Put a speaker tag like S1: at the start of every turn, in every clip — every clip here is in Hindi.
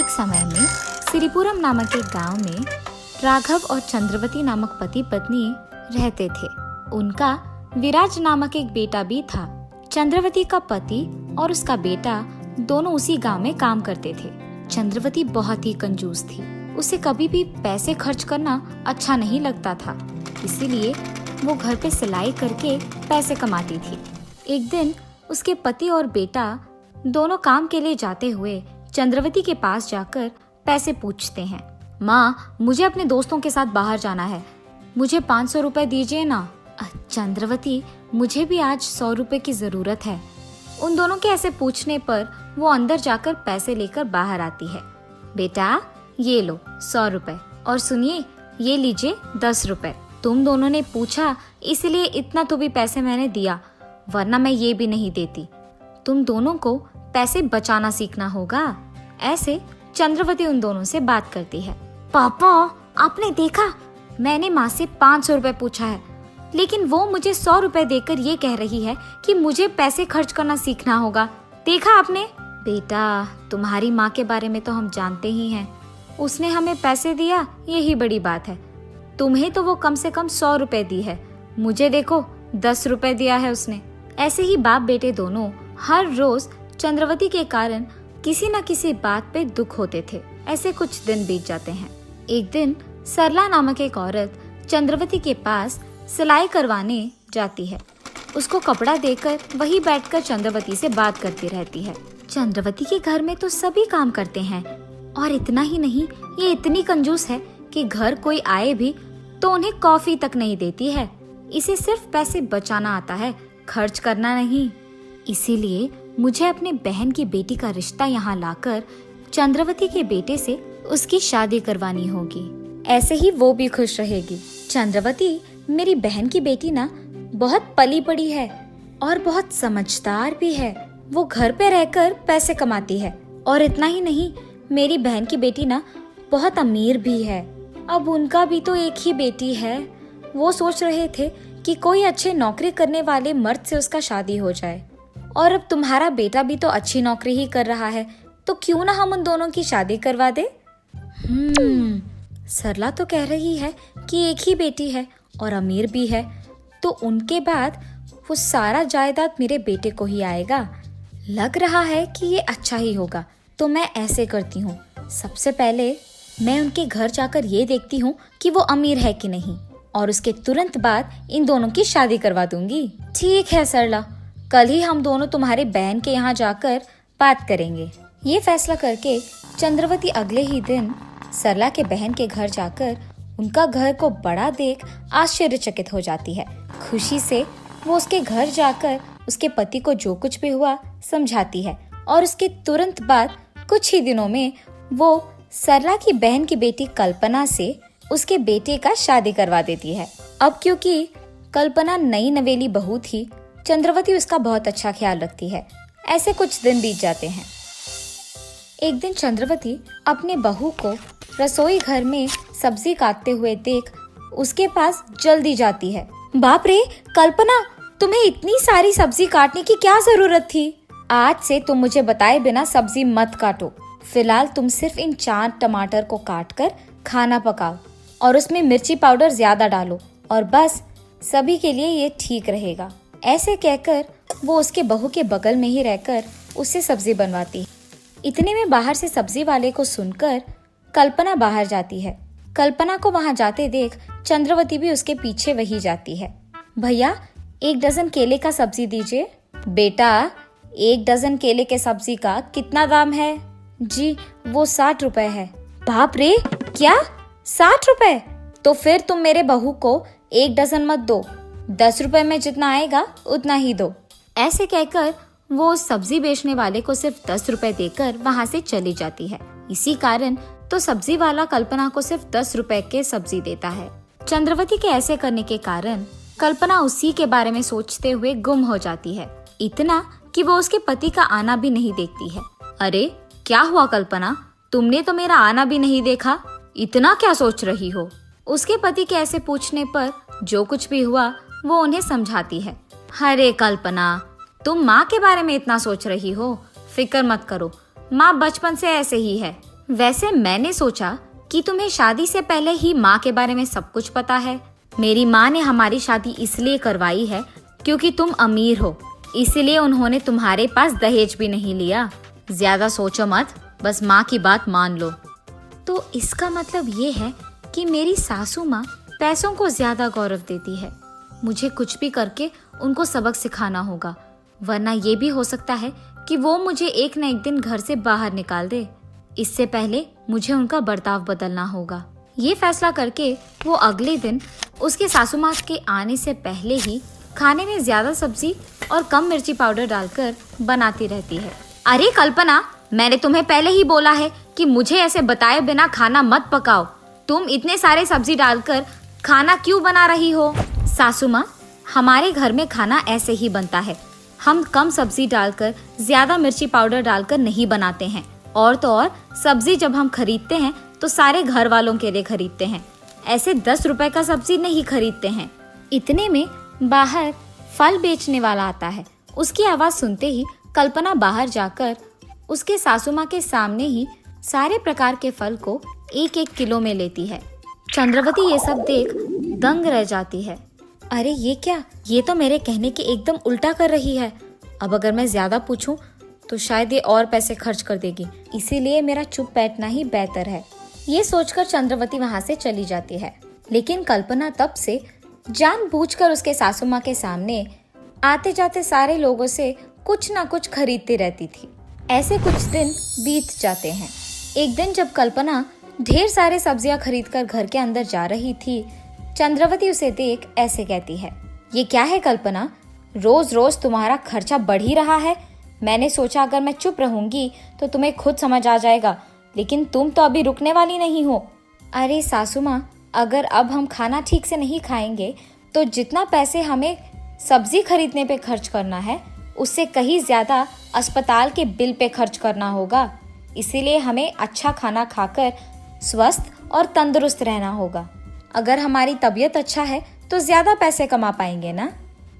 S1: एक समय में सिरिपुरम नामक एक गांव में राघव और चंद्रवती नामक पति पत्नी रहते थे। उनका विराज नामक एक बेटा भी था। चंद्रवती का पति और उसका बेटा दोनों उसी गांव में काम करते थे। चंद्रवती बहुत ही कंजूस थी। उसे कभी भी पैसे खर्च करना अच्छा नहीं लगता था, इसीलिए वो घर पे सिलाई करके पैसे कमाती थी। एक दिन उसके पति और बेटा दोनों काम के लिए जाते हुए चंद्रवती के पास जाकर पैसे पूछते हैं। माँ, मुझे अपने दोस्तों के साथ बाहर जाना है, मुझे 500 रुपए दीजिए ना। चंद्रवती, मुझे भी आज 100 रुपए की जरूरत है। उन दोनों के ऐसे पूछने पर वो अंदर जाकर पैसे लेकर बाहर आती है। बेटा, ये लो 100 रुपए, और सुनिए, ये लीजिए 10 रुपए। तुम दोनों ने पूछा इसलिए इतना तो भी पैसे मैंने दिया, वरना मैं ये भी नहीं देती। तुम दोनों को पैसे बचाना सीखना होगा। ऐसे चंद्रवती उन दोनों से बात करती है। पापा, आपने देखा, मैंने माँ से 500 रुपए पूछा है, लेकिन वो मुझे 100 रुपए देकर ये कह रही है कि मुझे पैसे खर्च करना सीखना होगा। देखा आपने? बेटा, तुम्हारी माँ के बारे में तो हम जानते ही हैं। उसने हमें पैसे दिया, यही बड़ी बात है। तुम्हें तो वो कम से कम 100 रुपए दी है, मुझे देखो 10 रुपए दिया है उसने। ऐसे ही बाप बेटे दोनों हर रोज चंद्रवती के कारण किसी न किसी बात पे दुख होते थे। ऐसे कुछ दिन बीत जाते हैं। एक दिन सरला नामक एक औरत चंद्रवती के पास सिलाई करवाने जाती है। उसको कपड़ा देकर वही बैठकर चंद्रवती से बात करती रहती है। चंद्रवती के घर में तो सभी काम करते हैं, और इतना ही नहीं, ये इतनी कंजूस है कि घर कोई आए भी तो उन्हें कॉफी तक नहीं देती है। इसे सिर्फ पैसे बचाना आता है, खर्च करना नहीं। इसीलिए मुझे अपने बहन की बेटी का रिश्ता यहाँ लाकर चंद्रवती के बेटे से उसकी शादी करवानी होगी। ऐसे ही वो भी खुश रहेगी। चंद्रवती, मेरी बहन की बेटी ना बहुत पली बड़ी है और बहुत समझदार भी है। वो घर पे रहकर पैसे कमाती है, और इतना ही नहीं, मेरी बहन की बेटी ना बहुत अमीर भी है। अब उनका भी तो एक ही बेटी है। वो सोच रहे थे कि कोई अच्छे नौकरी करने वाले मर्द से उसका शादी हो जाए, और अब तुम्हारा बेटा भी तो अच्छी नौकरी ही कर रहा है, तो क्यों ना हम उन दोनों की शादी करवा दे। सरला तो कह रही है कि एक ही बेटी है और अमीर भी है, तो उनके बाद वो सारा जायदाद मेरे बेटे को ही आएगा। लग रहा है कि ये अच्छा ही होगा, तो मैं ऐसे करती हूँ, सबसे पहले मैं उनके घर जाकर ये देखती हूँ कि वो अमीर है कि नहीं, और उसके तुरंत बाद इन दोनों की शादी करवा दूंगी। ठीक है सरला, कल ही हम दोनों तुम्हारे बहन के यहाँ जाकर बात करेंगे। ये फैसला करके चंद्रवती अगले ही दिन सरला के बहन के घर जाकर उनका घर को बड़ा देख आश्चर्यचकित हो जाती है। खुशी से वो उसके घर जाकर उसके पति को जो कुछ भी हुआ समझाती है, और उसके तुरंत बाद कुछ ही दिनों में वो सरला की बहन की बेटी कल्पना से उसके बेटे का शादी करवा देती है। अब क्योंकि कल्पना नई नवेली बहू थी, चंद्रवती उसका बहुत अच्छा ख्याल रखती है। ऐसे कुछ दिन बीत जाते हैं। एक दिन चंद्रवती अपने बहू को रसोई घर में सब्जी काटते हुए देख उसके पास जल्दी जाती है। बाप रे कल्पना, तुम्हें इतनी सारी सब्जी काटने की क्या जरूरत थी? आज से तुम मुझे बताए बिना सब्जी मत काटो। फिलहाल तुम सिर्फ इन 4 टमाटर को काटकर खाना पकाओ, और उसमें मिर्ची पाउडर ज्यादा डालो, और बस सभी के लिए ये ठीक रहेगा। ऐसे कहकर वो उसके बहू के बगल में ही रहकर उससे सब्जी बनवाती। इतने में बाहर से सब्जी वाले को सुनकर कल्पना बाहर जाती है। कल्पना को वहां जाते देख चंद्रवती भी उसके पीछे वही जाती है। भैया, 1 डजन केले का सब्जी दीजिए। बेटा, 1 डजन केले के सब्जी का कितना दाम है? जी, वो 60 रुपए है। बाप रे, क्या 60 रुपए? तो फिर तुम मेरे बहू को 1 डजन मत दो, 10 रुपए में जितना आएगा उतना ही दो। ऐसे कहकर वो सब्जी बेचने वाले को सिर्फ 10 रुपए देकर वहाँ से चली जाती है। इसी कारण तो सब्जी वाला कल्पना को सिर्फ 10 रुपए के सब्जी देता है। चंद्रवती के ऐसे करने के कारण कल्पना उसी के बारे में सोचते हुए गुम हो जाती है, इतना कि वो उसके पति का आना भी नहीं देखती है। अरे क्या हुआ कल्पना, तुमने तो मेरा आना भी नहीं देखा, इतना क्या सोच रही हो? उसके पति के ऐसे पूछने पर जो कुछ भी हुआ वो उन्हें समझाती है। अरे कल्पना, तुम माँ के बारे में इतना सोच रही हो, फिक्र मत करो, माँ बचपन से ऐसे ही है, वैसे मैंने सोचा कि तुम्हें शादी से पहले ही माँ के बारे में सब कुछ पता है। मेरी माँ ने हमारी शादी इसलिए करवाई है क्योंकि तुम अमीर हो, इसलिए उन्होंने तुम्हारे पास दहेज भी नहीं लिया। ज्यादा सोचो मत, बस माँ की बात मान लो। तो इसका मतलब ये है कि मेरी सासू माँ पैसों को ज्यादा गौरव देती है। मुझे कुछ भी करके उनको सबक सिखाना होगा, वरना ये भी हो सकता है कि वो मुझे एक न एक दिन घर से बाहर निकाल दे। इससे पहले मुझे उनका बर्ताव बदलना होगा। ये फैसला करके वो अगले दिन उसके सासू माँ के आने से पहले ही खाने में ज्यादा सब्जी और कम मिर्ची पाउडर डालकर बनाती रहती है। अरे कल्पना, मैंने तुम्हें पहले ही बोला है कि मुझे ऐसे बताए बिना खाना मत पकाओ। तुम इतने सारे सब्जी डालकर खाना क्यों बना रही हो? सासू माँ, हमारे घर में खाना ऐसे ही बनता है। हम कम सब्जी डालकर ज्यादा मिर्ची पाउडर डालकर नहीं बनाते हैं। और तो और सब्जी जब हम खरीदते हैं तो सारे घर वालों के लिए खरीदते हैं, ऐसे 10 रुपए का सब्जी नहीं खरीदते हैं। इतने में बाहर फल बेचने वाला आता है। उसकी आवाज सुनते ही कल्पना बाहर जाकर उसके सासू माँ के सामने ही सारे प्रकार के फल को 1-1 किलो में लेती है। चंद्रवती ये सब देख दंग रह जाती है। अरे ये क्या, ये तो मेरे कहने के एकदम उल्टा कर रही है। अब अगर मैं ज्यादा पूछूं तो शायद ये और पैसे खर्च कर देगी, इसीलिए मेरा चुप बैठना ही बेहतर है। ये सोचकर चंद्रवती वहाँ से चली जाती है। लेकिन कल्पना तब से जानबूझकर उसके सासू माँ के सामने आते जाते सारे लोगों से कुछ ना कुछ खरीदती रहती थी। ऐसे कुछ दिन बीत जाते हैं। एक दिन जब कल्पना ढेर सारे सब्जियां खरीदकर घर के अंदर जा रही थी, चंद्रवती उसे देख ऐसे कहती है, ये क्या है कल्पना, रोज रोज तुम्हारा खर्चा बढ़ ही रहा है। मैंने सोचा अगर मैं चुप रहूंगी तो तुम्हें खुद समझ आ जाएगा, लेकिन तुम तो अभी रुकने वाली नहीं हो। अरे सासू माँ, अगर अब हम खाना ठीक से नहीं खाएंगे तो जितना पैसे हमें सब्जी खरीदने पे खर्च करना है उससे कहीं ज्यादा अस्पताल के बिल पे खर्च करना होगा। इसीलिए हमें अच्छा खाना खाकर स्वस्थ और तंदुरुस्त रहना होगा। अगर हमारी तबीयत अच्छा है तो ज्यादा पैसे कमा पाएंगे ना।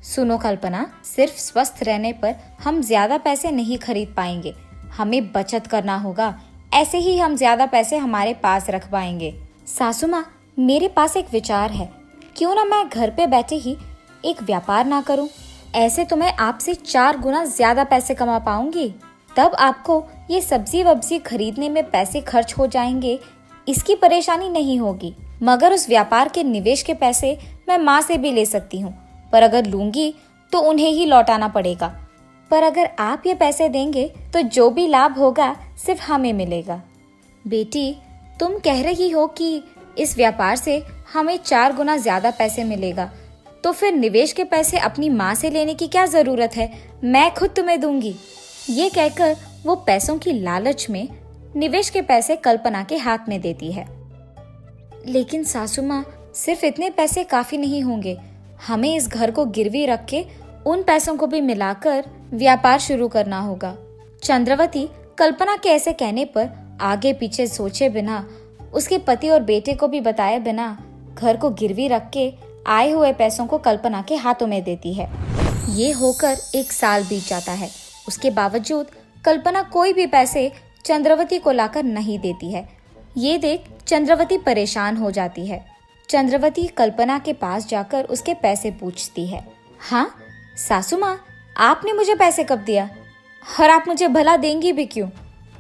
S1: सुनो कल्पना, सिर्फ स्वस्थ रहने पर हम ज्यादा पैसे नहीं खरीद पाएंगे, हमें बचत करना होगा। ऐसे ही हम ज्यादा पैसे हमारे पास रख पाएंगे। सासू माँ, मेरे पास एक विचार है, क्यों ना मैं घर पे बैठे ही एक व्यापार ना करूं? ऐसे तो मैं आपसे 4 गुना ज्यादा पैसे कमा पाऊंगी। तब आपको ये सब्जी वब्जी खरीदने में पैसे खर्च हो जाएंगे, इसकी परेशानी नहीं होगी। मगर उस व्यापार के निवेश के पैसे मैं माँ से भी ले सकती हूँ, पर अगर लूंगी तो उन्हें ही लौटाना पड़ेगा। पर अगर आप ये पैसे देंगे तो जो भी लाभ होगा सिर्फ हमें मिलेगा। बेटी, तुम कह रही हो कि इस व्यापार से हमें 4 गुना ज्यादा पैसे मिलेगा, तो फिर निवेश के पैसे अपनी माँ से लेने की क्या जरूरत है, मैं खुद तुम्हें दूंगी। ये कहकर वो पैसों की लालच में निवेश के पैसे कल्पना के हाथ में देती है। लेकिन सासू माँ, सिर्फ इतने पैसे काफी नहीं होंगे, हमें इस घर को गिरवी रख के उन पैसों को भी मिलाकर व्यापार शुरू करना होगा। चंद्रवती कल्पना के ऐसे कहने पर आगे पीछे सोचे बिना, उसके पति और बेटे को भी बताए बिना घर को गिरवी रख के आए हुए पैसों को कल्पना के हाथों में देती है। ये होकर 1 साल बीत जाता है। उसके बावजूद कल्पना कोई भी पैसे चंद्रवती को लाकर नहीं देती है। ये देख चंद्रवती परेशान हो जाती है। चंद्रवती कल्पना के पास जाकर उसके पैसे पूछती है। हाँ सासू माँ, आपने मुझे पैसे कब दिया, और आप मुझे भला देंगी भी क्यों?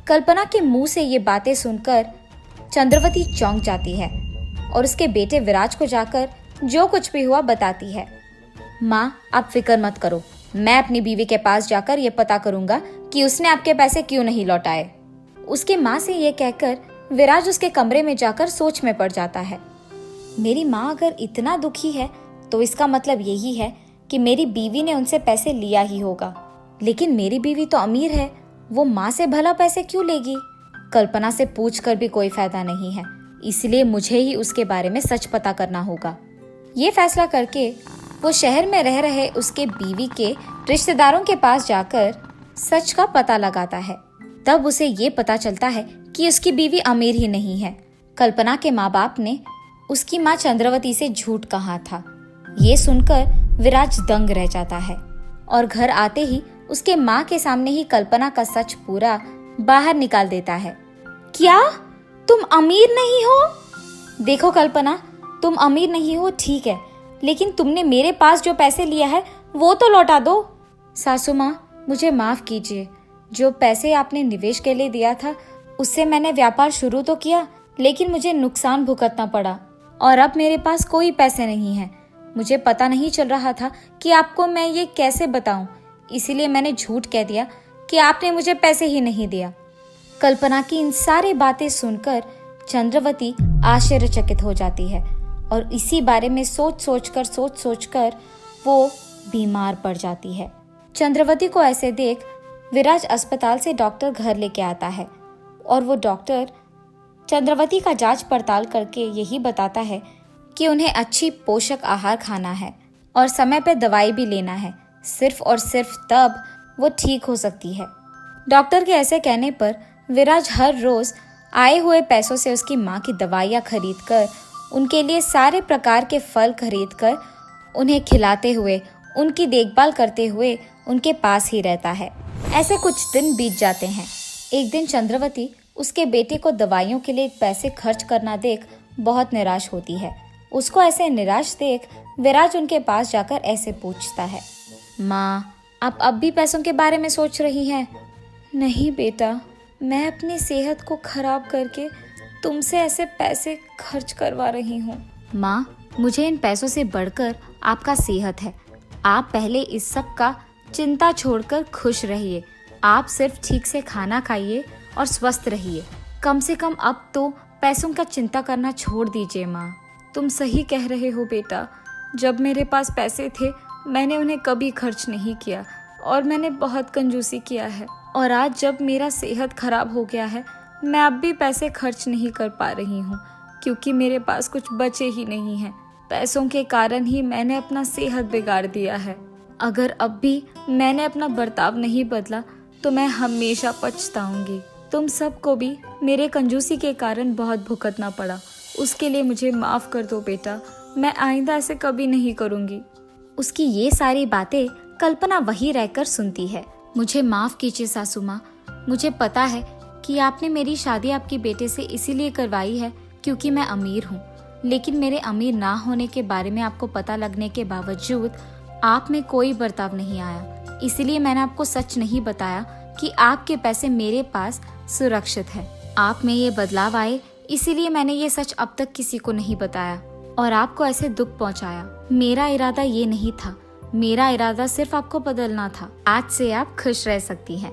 S1: कल्पना के मुंह से ये बातें सुनकर चंद्रवती चौंक जाती है और उसके बेटे विराज को जाकर जो कुछ भी हुआ बताती है। माँ, आप फिक्र मत करो, मैं अपनी बीवी के पास जाकर ये पता करूंगा कि उसने आपके पैसे क्यों नहीं लौटाए। उसके माँ से ये कहकर विराज उसके कमरे में जाकर सोच में पड़ जाता है। मेरी माँ अगर इतना दुखी है तो इसका मतलब यही है कि मेरी बीवी ने उनसे पैसे लिया ही होगा। लेकिन मेरी बीवी तो अमीर है, वो माँ से भला पैसे क्यों लेगी? कल्पना से पूछकर भी कोई फायदा नहीं है, इसलिए मुझे ही उसके बारे में सच पता करना होगा। ये फैसला करके वो शहर में रह रहे उसके बीवी के रिश्तेदारों के पास जाकर सच का पता लगाता है। तब उसे ये पता चलता है कि उसकी बीवी अमीर ही नहीं है। कल्पना के माँ बाप ने उसकी माँ चंद्रवती से झूठ कहा था। ये सुनकर विराज दंग रह जाता है और घर आते ही उसके माँ के सामने ही कल्पना का सच पूरा बाहर निकाल देता है क्या तुम अमीर नहीं हो? देखो कल्पना, तुम अमीर नहीं हो ठीक है, लेकिन तुमने मेरे पास जो पैसे लिया है वो तो लौटा दो। सासू माँ, मुझे माफ कीजिए। जो पैसे आपने निवेश के लिए दिया था उससे मैंने व्यापार शुरू तो किया, लेकिन मुझे नुकसान भुगतना पड़ा और अब मेरे पास कोई पैसे नहीं है। मुझे पता नहीं चल रहा था कि आपको मैं ये कैसे बताऊं, इसीलिए मैंने झूठ कह दिया कि आपने मुझे पैसे ही नहीं दिया। कल्पना की इन सारी बातें सुनकर चंद्रवती आश्चर्यचकित हो जाती है और इसी बारे में सोच सोच कर वो बीमार पड़ जाती है। चंद्रवती को ऐसे देख विराज अस्पताल से डॉक्टर घर लेके आता है और वो डॉक्टर चंद्रवती का जांच पड़ताल करके यही बताता है कि उन्हें अच्छी पोषक आहार खाना है और समय पर दवाई भी लेना है। सिर्फ और सिर्फ तब वो ठीक हो सकती है। डॉक्टर के ऐसे कहने पर विराज हर रोज आए हुए पैसों से उसकी माँ की दवाइयाँ खरीद कर, उनके लिए सारे प्रकार के फल खरीद कर उन्हें खिलाते हुए, उनकी देखभाल करते हुए उनके पास ही रहता है। ऐसे कुछ दिन बीत जाते हैं। एक दिन चंद्रवती उसके बेटे को दवाइयों के लिए पैसे खर्च करना देख बहुत निराश होती है। उसको ऐसे निराश देख विराज उनके पास जाकर ऐसे पूछता है, माँ, आप अब भी पैसों के बारे में सोच रही हैं? नहीं बेटा, मैं अपनी सेहत को खराब करके तुमसे ऐसे पैसे खर्च करवा रही हूँ। माँ, मुझे इन पैसों से बढ़कर आपका सेहत है। आप पहले इस सब का चिंता छोड़कर खुश रहिए। आप सिर्फ ठीक से खाना खाइए और स्वस्थ रहिए। कम से कम अब तो पैसों का चिंता करना छोड़ दीजिए। माँ, तुम सही कह रहे हो बेटा। जब मेरे पास पैसे थे मैंने उन्हें कभी खर्च नहीं किया और मैंने बहुत कंजूसी किया है, और आज जब मेरा सेहत खराब हो गया है मैं अब भी पैसे खर्च नहीं कर पा रही हूँ क्योंकि मेरे पास कुछ बचे ही नहीं है। पैसों के कारण ही मैंने अपना सेहत बिगाड़ दिया है। अगर अब भी मैंने अपना बर्ताव नहीं बदला तो मैं हमेशा पछताऊंगी। तुम सबको भी मेरे कंजूसी के कारण बहुत भुगतना पड़ा, उसके लिए मुझे माफ कर दो बेटा। मैं आइंदा ऐसे कभी नहीं करूंगी। उसकी ये सारी बातें कल्पना वहीं रहकर सुनती है। मुझे माफ कीजिए सासू माँ, मुझे पता है कि आपने मेरी शादी आपके बेटे से इसीलिए करवाई है क्योंकि मैं अमीर हूँ, लेकिन मेरे अमीर ना होने के बारे में आपको पता लगने के बावजूद आप में कोई बर्ताव नहीं आया। इसलिए मैंने आपको सच नहीं बताया कि आपके पैसे मेरे पास सुरक्षित है। आप में ये बदलाव आए इसीलिए मैंने ये सच अब तक किसी को नहीं बताया और आपको ऐसे दुख पहुंचाया। मेरा इरादा ये नहीं था। मेरा इरादा सिर्फ आपको बदलना था। आज से आप खुश रह सकती हैं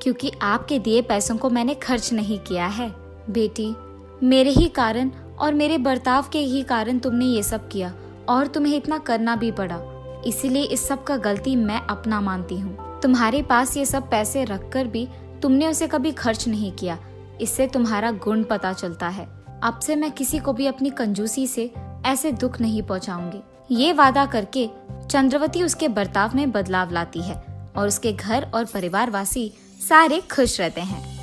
S1: क्योंकि आपके दिए पैसों को मैंने खर्च नहीं किया है। बेटी, मेरे ही कारण और मेरे बर्ताव के ही कारण तुमने ये सब किया और तुम्हें इतना करना भी पड़ा। इसीलिए इस सब का गलती मैं अपना मानती हूँ। तुम्हारे पास ये सब पैसे रखकर भी तुमने उसे कभी खर्च नहीं किया, इससे तुम्हारा गुण पता चलता है। अब से मैं किसी को भी अपनी कंजूसी से ऐसे दुख नहीं पहुँचाऊंगी। ये वादा करके चंद्रवती उसके बर्ताव में बदलाव लाती है और उसके घर और परिवारवासी सारे खुश रहते हैं।